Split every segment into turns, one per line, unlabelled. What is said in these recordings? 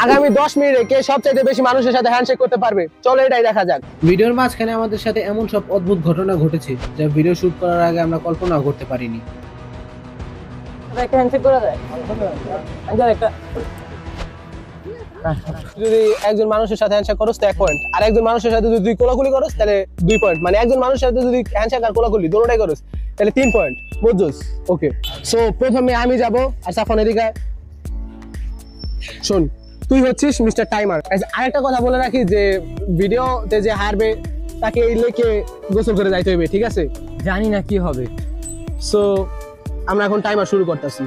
আগামী 10 মিনিটে কে সবচেয়ে বেশি মানুষের সাথে হ্যান্ডশেক করতে পারবে, চলো এটাই দেখা যাক।
ভিডিওর মাঝখানে আমাদের সাথে এমন সব অদ্ভুত ঘটনা ঘটেছে যা ভিডিও শুট করার আগে আমরা কল্পনাও করতে পারিনি।
যদি একজন মানুষের সাথে হ্যান্ডশেক করস তো 1 পয়েন্ট, আর একজন মানুষের সাথে যদি তুই কোলাকুলি করস তাহলে 2 পয়েন্ট। মানে একজন মানুষের সাথে যদি হ্যান্ডশেক আর কোলাকুলি দুটোটাই করস তাহলে 3 পয়েন্ট, বুঝছস? ওকে, সো প্রথমে আমি যাব আর সাফন এদিকে। শোন, তুই হচ্ছিস মিস্টার টাইমার। আরেকটা কথা বলে রাখি যে ভিডিওতে যে হারবে তাকে এই লেকে গোসল করে যাইতে হবে, ঠিক আছে?
জানি না কি হবে।
সো আমরা এখন টাইমার শুরু করতেছি।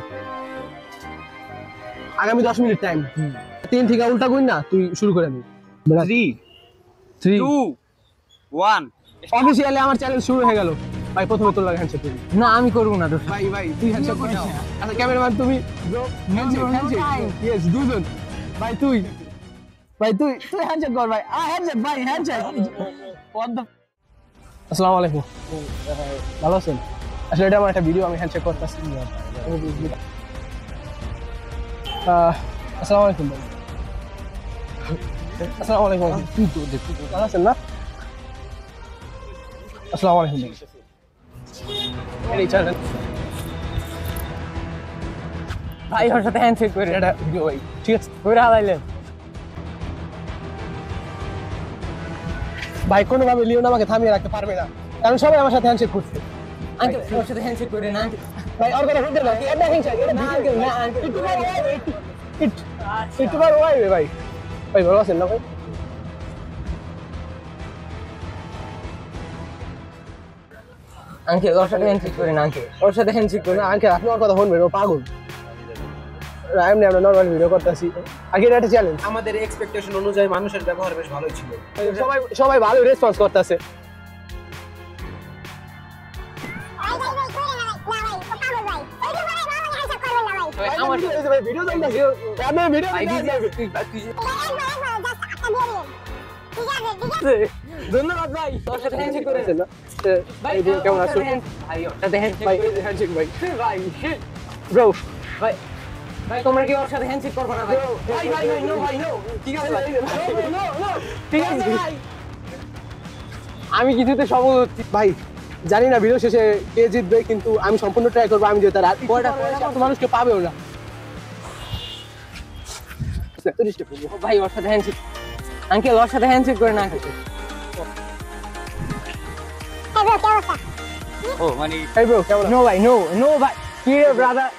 আগামী 10 মিনিট টাইম। 3 থেকে উল্টা গুণ না, তুই শুরু করে দে। 3 2 1 অফিশিয়ালি আমার চ্যানেল শুরু হয়ে গেল। ভাই প্রথমে তোর লাগে হ্যান্ডশেক করবি।
না আমি করব না তো।
ভাই তুই হ্যান্ডশেক কর। আচ্ছা ক্যামেরাম্যান তুমি ব্রো হ্যান্ডশেক। ইয়েস দুজন। ভাই তুই হ্যান্ডশেক কর ভাই। হ্যান্ডশেক ভাই, হ্যান্ডশেক। What the. আসসালামু আলাইকুম। ভালো আছেন? আসলে এটা আমার একটা ভিডিও, আমি হ্যান্ডশেক করতেছি। আসসালামু আলাইকুম ভাই। আসসালামু আলাইকুম। ভালো আছেন না? আসসালামু আলাইকুম ভাই। এই চ্যানেল
ভাই ওর সাথে হ্যান্ডশেক করে
এটা ভিডিও ভাই, ঠিক আছে?
করে হারাইলেন।
ভাই কোনোভাবে লিওন আমাকে থামিয়ে রাখতে পারবে না, কারণ সবাই আমার সাথে হ্যান্ডশেক করছে।
আঙ্কেল ওর সাথে হ্যান্ডশেক করে না আঙ্কেল।
ভাই আর কথা বলতে না, এটা হ্যান্ডশেক, এটা না আঙ্কেল, না আঙ্কেল, একটু বার ওয়াই ভাই। ভাই ভালো আছেন না ভাই?
আঙ্কেল ওর সাথে হ্যান্ডশেক করে না আঙ্কেল। ওর সাথে হ্যান্ডশেক করে
না আঙ্কেল, আপনি ওর কথা শুনবেন, ও পাগল। আমরা নর্মাল ভিডিও করতেছি, আগে এটা একটা চ্যালেঞ্জ।
আমাদের এক্সপেকটেশন অনুযায়ী মানুষের ব্যবহার বেশ ভালোই ছিল।
সবাই ভালো রেসপন্স করতেছে।
আমার
ভিডিও চলতেছে, আমি ভিডিও
ধন্যবাদ ভাই। ওর সাথে হ্যান্ডশেক করেছেন
না ভাই? কেমন আছো
ভাই? ওর সাথে হ্যান্ডশেক
ভাই?
করে
হ্যান্ডশেক ভাই,
ভাই
ব্রো।
ভাই ভাই তোমরা কি ওর সাথে হ্যান্ডশেক করবে না ভাই? ভাই ভাই ভাই নো ভাই নো।
ঠিক আছে ভাই,
নো
ঠিক আছে ভাই। আমি কিছুতে সফল হচ্ছি ভাই। জানি না ভিডিও শেষে কে জিতবে, কিন্তু আমি সম্পূর্ণ ট্রাই করবো আমি জেতার। আর কয়টা মানুষকে পাবেও না।
ভাই ওর সাথে হ্যান্ডশেক। আঙ্কেল ওর সাথে হ্যান্ডশেক করে না আঙ্কেল।
ও মানে
এই ব্রো কেমন?
নো ভাই নো ভাই। কি রে ব্রাদার?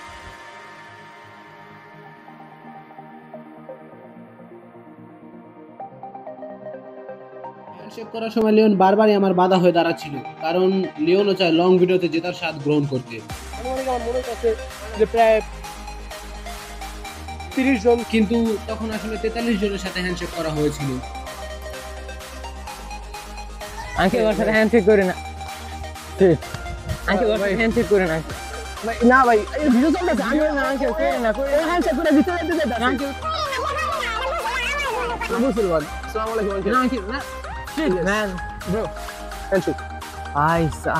হ্যান্ডশেক করার সময় লিওন বারবারই আমার বাধা হয়ে দাঁড়াচ্ছিল, কারণ লিওনও চায় লং ভিডিওতে জেতার স্বাদ গ্রহণ করতে।
আমার মনে হচ্ছে যে প্রায় 30 জন,
কিন্তু তখন আসলে 43 জনের সাথে হ্যান্ডশেক করা হয়েছিল।
আঙ্কেল ওর সাথে হ্যান্ডশেক করে না।
ঠিক
আঙ্কেল ওর সাথে হ্যান্ডশেক করে না।
ভাই না ভাই, এই ভিডিও চলতেছে। আমি
না আঙ্কেল করে না করে
এই হ্যান্ডশেক করে ভিতরে যেতে দেন
আঙ্কেল।
মুসলমান। আসসালামু আলাইকুম আঙ্কেল।
না আঙ্কেল না। Shit man
bro handshake.
আইসা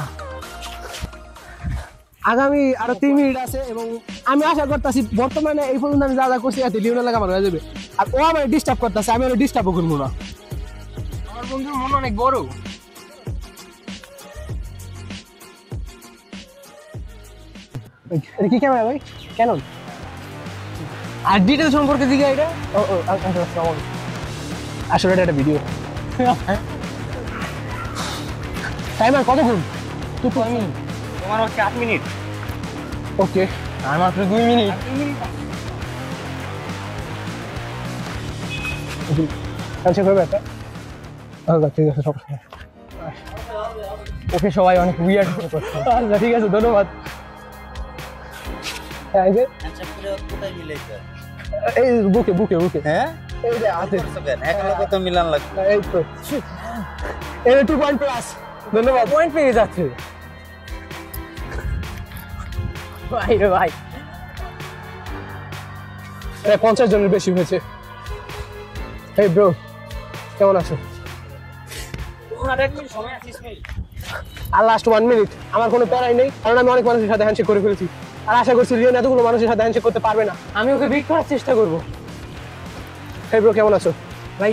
আগামী আরো 3 মিনিট আছে এবং আমি আশা করতেছি বর্তমানে এই পর্যন্ত আমি যা করছি এতে লিওনেল লাগা আমার হয়ে যাবে। আর ও আমার ডিস্টার্ব করতেছে, আমি ওর ডিস্টার্বও করবো না।
আমার বন্ধুর মন অনেক বড়।
এটা কি ক্যামেরা ভাই? কেন?
আর ডিটেল সম্পর্কে দিকে এটা
আসলে এটা একটা ভিডিও। টাইমার কতক্ষণ?
তোমার হচ্ছে 8 মিনিট।
ওকে,
আর মাত্র 2 মিনিট।
হ্যান্ডশেক হবে একটা? আচ্ছা ঠিক আছে, সমস্যা নেই।
ওকে সবাই অনেক উইয়ার্ড করছে।
আচ্ছা ঠিক আছে, ধন্যবাদ। হ্যাঁ এই যে
হ্যান্ডশেক করে কোথায় মিলাইছে?
এই বুকে বুকে বুকে,
হ্যাঁ
এই যে হাতে।
এখন কত মিলান লাগবে?
এই তো এই 2 পয়েন্ট প্লাস। ধন্যবাদ।
পয়েন্ট পেয়ে যাচ্ছে ভাই রে ভাই।
প্রায় 50 জনের বেশি হয়েছে। এই ব্রো কেমন আছো? আর লাস্ট 1 মিনিট। আমার কোনো প্যারাই নেই, কারণ আমি অনেক মানুষের সাথে হ্যান্ডশেক করে ফেলেছি। আর আশা করছি লিওন এতগুলো মানুষের সাথে হ্যান্ডশেক করতে পারবে না।
আমি ওকে বিট করার চেষ্টা করব।
হেই ব্রো, কেমন আছো?
ভাই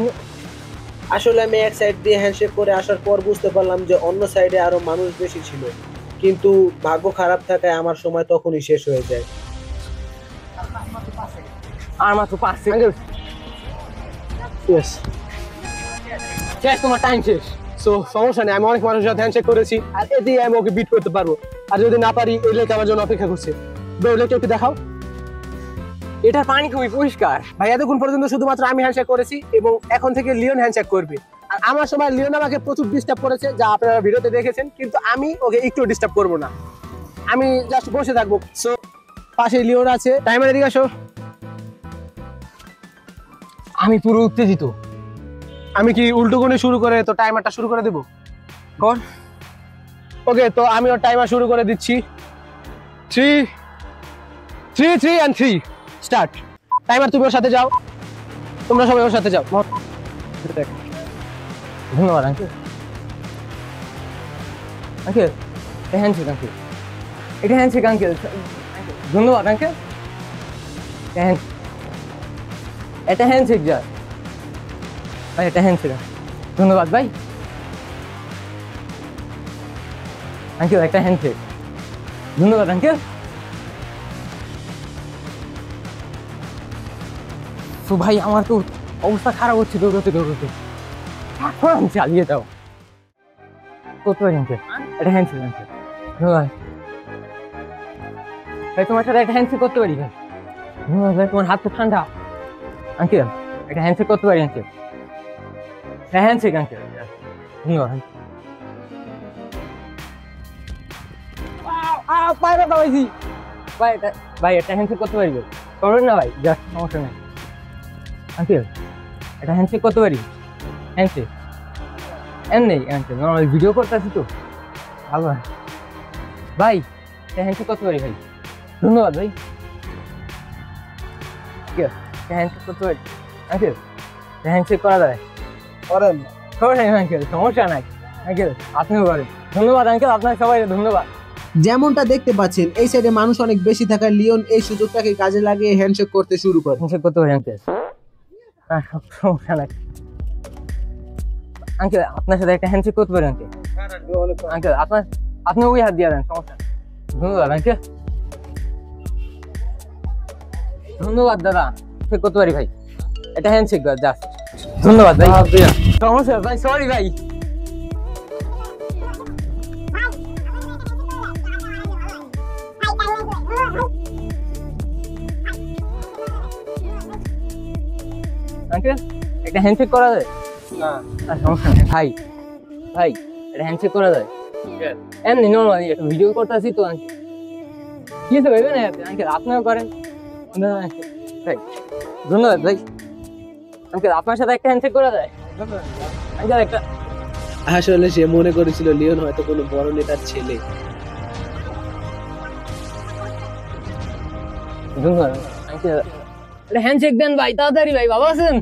আসলে আমি এক সাইড দিয়ে হ্যান্ডশেক করে আসার পর বুঝতে পারলাম যে অন্য সাইডে আরো মানুষ বেশি ছিল, কিন্তু ভাগ্য খারাপ থাকায় আমার সময় তখনই শেষ হয়ে যায়।
আর মাত্র 5 সেকেন্ড
ইয়েস।
শেষ, তোমার টাইম শেষ।
সো সমস্যা নেই, আমি অনেক মানুষের সাথে হ্যান্ডশেক করেছি, আর এতেই আমি ওকে বিট করতে পারবো। আর যদি না পারি, এই লেক আমার জন্য অপেক্ষা করছে। ব্রো, লেকটা একটু দেখাও।
এটার পানি খুবই পরিষ্কার।
ভাই এতক্ষণ পর্যন্ত শুধুমাত্র আমি হ্যান্ডশেক করেছি, এবং এখন থেকে লিওন হ্যান্ডশেক করবে। আর আমার সময় লিওন আমাকে প্রচুর ডিস্টার্ব করেছে, যা আপনারা ভিডিওতে দেখেছেন, কিন্তু আমি ওকে একটু ডিস্টার্ব করবো না, আমি জাস্ট বসে থাকবো। সো পাশে লিওন আছে, টাইমার এদিকে আসো।
আমি পুরো উত্তেজিত।
আমি কি উল্টো কোণে শুরু করে তো টাইমারটা শুরু করে দেবো?
কর।
ওকে, তো আমি ওর টাইমার শুরু করে দিচ্ছি। 3 and 3 স্টার্ট। টাইমার, তুমি ওর সাথে যাও, তোমরা সবাই ওর সাথে যাও।
ধন্যবাদ আঙ্কেল। আঙ্কেল, এটা হ্যান্ডশেক আঙ্কেল, এটা হ্যান্ডশেক আঙ্কেল। ধন্যবাদ আঙ্কেল। এটা হ্যান্ডশেক যা ভাই, এটা হ্যান্ডশেক। ধন্যবাদ ভাই। আঙ্কেল, একটা হ্যান্ডশেক। ধন্যবাদ আঙ্কেল। তো ভাই, আমার তো অবস্থা খারাপ হচ্ছে দৌড়তে দৌড়তে। এখন চালিয়ে দাও। করতে পারি আঙ্কেল, এটা হ্যান্ডশেক আঙ্কেল। ধন্যবাদ ভাই, তোমার সাথে একটা হ্যান্ডশেক করতে পারি ভাই। ধন্যবাদ ভাই, তোমার হাত তো ঠান্ডা। আঙ্কেল, একটা হ্যান্ডশেক করতে পারি আঙ্কেল। হ্যাঁ, হ্যান্ডশেক আঙ্কেল। ধন্যবাদ। পায়রা পাইছি ভাই, এটা ভাই, একটা হ্যান্ডশেক করতে পারি ভাই। করবেন না ভাই? জাস্ট, সমস্যা নেই আঙ্কেল, এটা হ্যান্ডশেক করতে পারি। হ্যান্ডশেক এমনি আঙ্কেল, নর্মাল ভিডিও করতে আছি তো। ভালো ভাই, এটা হ্যান্ডশেক করতে পারি ভাই। ধন্যবাদ ভাই। হ্যান্ডশেক করতে পারি আঙ্কেল, হ্যান্ডশেক করা যায়?
করেন
আঙ্কেল, সমস্যা নাই আঙ্কেল, আপনিও করেন। ধন্যবাদ আঙ্কেল, আপনার সবাই ধন্যবাদ।
যেমনটা দেখতে পাচ্ছেন, এই সাইডে মানুষ অনেক বেশি থাকায় লিওন এই সুযোগটাকে কাজে লাগিয়ে হ্যান্ডশেক করতে শুরু করে।
হ্যান্ডশেক করতে পারি আঙ্কেল, সমস্যা নাই আঙ্কেল, আপনার সাথে একটা হ্যান্ডশেক করতে পারি আঙ্কেল। আঙ্কেল, আপনি ওই হাত দিয়ে দেন, সমস্যা। ধন্যবাদ আঙ্কেল। ধন্যবাদ দাদা, ঠিক করতে পারি ভাই। এটা হ্যান্ডশেক জাস্ট। ধন্যবাদ ভাই। সমস্যা ভাই, সরি ভাই। আঙ্কেল, একটা হ্যান্ডশেক করা যায়? না, সমস্যা নেই ভাই। ভাই, এটা হ্যান্ডশেক করা যায়? এমনি নর্মালি একটা ভিডিও করতে আসি তো আঙ্কেল। কি হয়েছে ভেবে না আঙ্কেল, আপনিও করেন। ভাই, ধন্যবাদ ভাই। আঙ্কেল, আপনার সাথে একটা হ্যান্ডশেক করা যায়? আঙ্কেল, একটা।
আসলে সে মনে করেছিল লিওন হয়তো কোনো বড় নেতার ছেলে।
ধন্যবাদ আঙ্কেল, একটা হ্যান্ডশেক দেন ভাই, তাড়াতাড়ি ভাই। বাবা আছেন?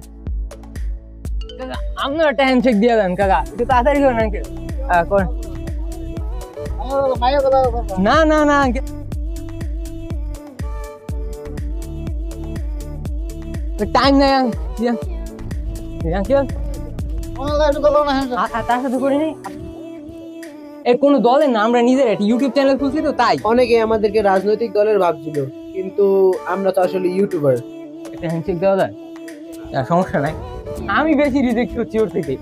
আপনি একটা হ্যান্ডশেক দিয়ে দেন কাকা, একটু তাড়াতাড়ি করেন আঙ্কেল। করেন। না না না আঙ্কেল, টাইম নাই আঙ্কেল। তার সাথে করিনি, এর কোনো দলের না, আমরা নিজের একটা ইউটিউব চ্যানেল খুলছি তো তাই।
অনেকে আমাদেরকে রাজনৈতিক দলের ভাবছিল, কিন্তু আমরা তো আসলে ইউটিউবার।
একটা হ্যান্ডশেক দেওয়া যায়? সমস্যা নাই, আমি বেশি রিজেক্ট করছি ওর থেকে।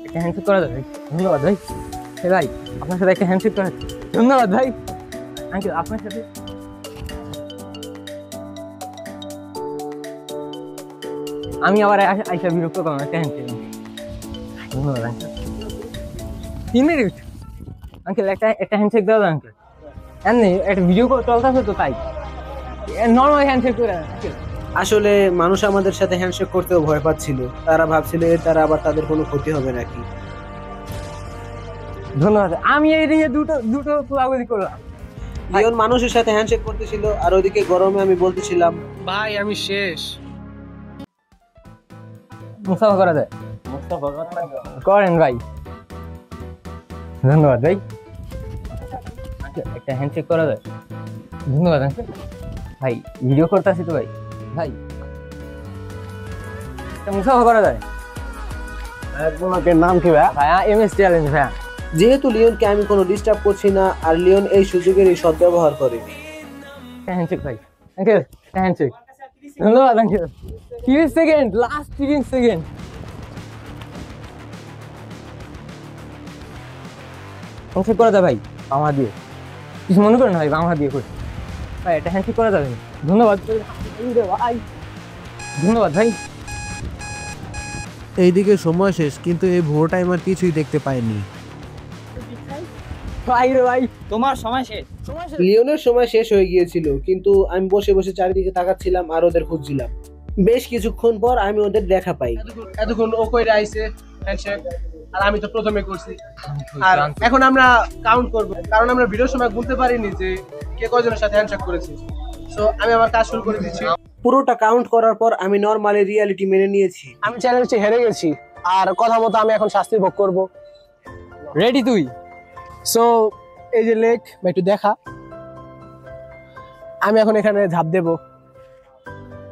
একটা হ্যান্ডশেক করা যাবে? ধন্যবাদ ভাই। ভাই, আপনার সাথে একটা হ্যান্ডশেক করা। ধন্যবাদ ভাই। আঙ্কেল, আপনার সাথে আমি আবার আইসা বিরক্ত করলাম। একটা হ্যান্ডশেক। ধন্যবাদ আঙ্কেল। 3 মিনিট আঙ্কেল, একটা হ্যান্ডশেক দেওয়া যায় আঙ্কেল? এমনি একটা ভিডিও চলতেছে তো তাই, নর্মাল হ্যান্ডশেক করে আঙ্কেল।
আসলে মানুষ আমাদের সাথে হ্যান্ডশেক করতেও ভয় পাচ্ছিল, তারা ভাবছিল এর দ্বারা আবার তাদের কোনো ক্ষতি হবে নাকি।
ধন্যবাদ। আমি এই দিকে দুটো খোলাখুলি করলাম।
লিওন মানুষের সাথে হ্যান্ডশেক করতেছিল, আর ওদিকে গরমে আমি বলতেছিলাম,
ভাই আমি শেষ।
মুস্তাফা করা যায়? করেন ভাই। ধন্যবাদ ভাই। একটা হ্যান্ডশেক করা যায়? ধন্যবাদ আঙ্কেল। ভাই, ভিডিও করতে আসি তো ভাই। ভাই, একটা মুসাফা করা যায়
তোমাকে নাম কি ভাই?
ভাইয়া এমএস চ্যালেঞ্জ ভাইয়া
যেহেতু লিওনকে আমি কোনো ডিস্টার্ব করছি না আর লিওন এই সুযোগেরই সদ্ব্যবহার করে।
হ্যান্ডশেক ভাই আঙ্কেল হ্যান্ডশেক ধন্যবাদ uncle 30 second last 30 second handshake করা যায় ভাই বাংলা দিয়ে কিছু মনে করেন ভাই বাংলা দিয়ে করি ভাই এটা হ্যান্ডশেক করা যাবে ধন্যবাদ ভাই ধন্যবাদ ভাই
এইদিকে সময় শেষ, কিন্তু এই ভুয়ো টাইমার কিছুই দেখতে পায়নি।
ভাই রে ভাই
তোমার সময় শেষ।
লিওনের সময় শেষ হয়ে গিয়েছিল, কিন্তু আমি বসে বসে চারিদিকে তাকাচ্ছিলাম আর ওদের খুঁজছিলাম। বেশ কিছুক্ষণ পর আমি ওদের দেখা পাই।
এতক্ষণ ও কইরা আইছে হ্যান্ডশেক, আর আমি তো প্রথমে করছি। আর এখন আমরা কাউন্ট করব, কারণ আমরা ভিডিওর সময় বলতে পারিনি যে কে কয়জনের সাথে হ্যান্ডশেক করেছে। সো আমি আমার কাজ শুরু করে দিচ্ছি।
পুরোটা কাউন্ট করার পর আমি নরমালি রিয়ালিটি মেনে নিয়েছি।
আমি চ্যালেঞ্জে হেরে গেছি, আর কথা মতো আমি এখন শাস্তি ভোগ করব।
রেডি তুই
সো এই যে লেক বা একটু দেখা, আমি এখন এখানে ঝাঁপ দেবো।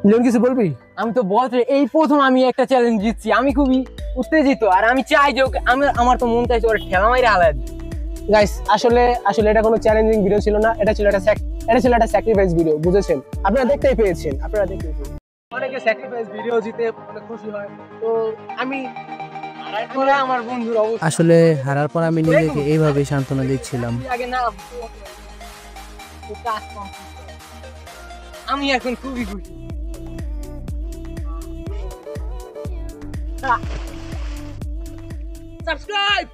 লিওন কিছু বলবি?
আমি তো বলতে এই প্রথম আমি একটা চ্যালেঞ্জ জিতছি, আমি খুবই উত্তেজিত আর আমি চাই যে ওকে আমার তো মন চাইছে ওর ঠেলা মাইরা আলাদা।
গাইস আসলে এটা কোনো চ্যালেঞ্জিং ভিডিও ছিল না, এটা ছিল একটা স্যাক্রিফাইস ভিডিও, বুঝেছেন? আপনারা দেখতেই পেয়েছেন। অনেকে স্যাক্রিফাইস ভিডিও জিতে অনেক খুশি হয়, তো আমি
আমার বন্ধুর অবস্থা
আসলে হারার পর আমি নিজেকে এইভাবে সান্ত্বনা দিচ্ছিলাম।
আগে না আমি এখন খুবই খুশি। সাবস্ক্রাইব